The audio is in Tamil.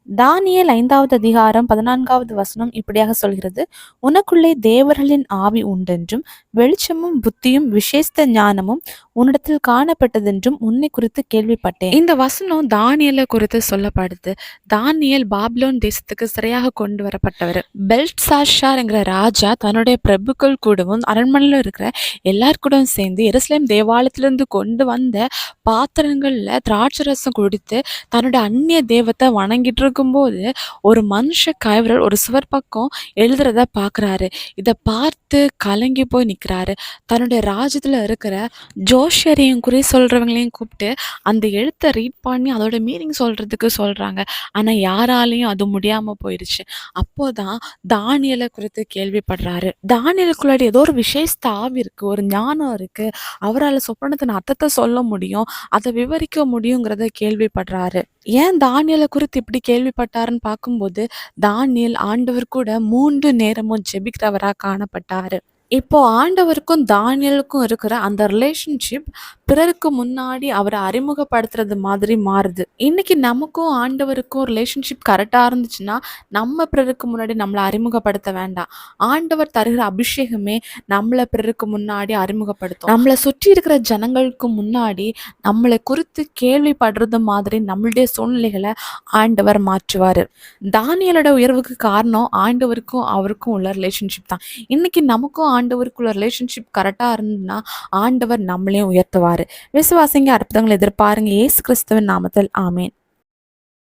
தானியேல் 5வது அதிகாரம் 14வது வசனம் இப்படியாக சொல்கிறது, உனக்குள்ளே தேவர்களின் ஆவி உண்டென்றும் வெளிச்சமும் புத்தியும் விசேஷ ஞானமும் உன்னிடத்தில் காணப்பட்டதென்றும் உன்னை குறித்து கேள்விப்பட்டேன். இந்த வசனம் தானியேலை குறித்து சொல்லப்படுது. தானியேல் பாபிலோன் தேசத்துக்கு சிறையாக கொண்டு வரப்பட்டவர். பெல்ட்சாஷார் என்கிற ராஜா தன்னுடைய பிரபுக்கள் கூடவும் அரண்மனையில் இருக்கிற எல்லார் கூடவும் சேர்ந்து எருசலேம் தேவாலயத்திலிருந்து கொண்டு வந்த பாத்திரங்கள்ல திராட்சரசம் குடித்து தன்னோட அந்நிய தெய்வத்தை வணங்கிட்டு இருக்கும்போது ஒரு மனுஷ கைவிரல் ஒரு சுவர் பக்கம் எழுதுறத பார்க்குறாரு. இதை பார்த்து கலங்கி போய் நிற்கிறாரு. தன்னுடைய ராஜ்யத்தில் இருக்கிற ஜோஷியரையும் குறி சொல்கிறவங்களையும் கூப்பிட்டு அந்த எழுத்தை ரீட் பண்ணி அதோட மீனிங் சொல்கிறதுக்கு சொல்கிறாங்க. ஆனால் யாராலையும் அது முடியாமல் போயிடுச்சு. அப்போதான் தானியேலை குறித்து கேள்விப்படுறாரு. தானியேலுக்குள்ளாடி ஏதோ ஒரு விசேஷ ஆவி இருக்குது, ஒரு ஞானம் இருக்குது, அவரால் சொப்பனத்தின் அர்த்தத்தை சொல்ல முடியும், அதை விவரிக்க முடியுங்கிறத கேள்விப்படுறாரு. ஏன் தானியேலை குறித்து இப்படி கேள்விப்பட்டாருன்னு பார்க்கும்போது, தானியேல் ஆண்டவர் கூட 3 நேரமும் ஜெபிக்கிறவரா காணப்பட்டாரு. இப்போ ஆண்டவருக்கும் தானியேலுக்கும் இருக்கிற அந்த ரிலேஷன்ஷிப் பிறருக்கு முன்னாடி அவரை அறிமுகப்படுத்துறது மாதிரி மாறுது. இன்னைக்கு நமக்கும் ஆண்டவருக்கும் ரிலேஷன்ஷிப் கரெக்டாக இருந்துச்சுன்னா நம்ம பிறருக்கு முன்னாடி நம்மளை அறிமுகப்படுத்த வேண்டாம். ஆண்டவர் தருகிற அபிஷேகமே நம்மளை பிறருக்கு முன்னாடி அறிமுகப்படுத்தும். நம்மளை சுற்றி இருக்கிற ஜனங்களுக்கு முன்னாடி நம்மளை குறித்து கேள்விப்படுறது மாதிரி நம்மளுடைய சூழ்நிலைகளை ஆண்டவர் மாற்றுவார். தானியேலோட உயர்வுக்கு காரணம் ஆண்டவருக்கும் அவருக்கும் உள்ள ரிலேஷன்ஷிப் தான். இன்னைக்கு நமக்கும் ஆண்டவருக்குள்ள ரிலேஷன்ஷிப் கரெக்டாக இருந்ததுன்னா ஆண்டவர் நம்மளையும் உயர்த்துவார். விசுவாசிங்க, அற்புதங்களை எதிர்பாருங்க. இயேசு கிறிஸ்துவின் நாமத்தில் ஆமேன்.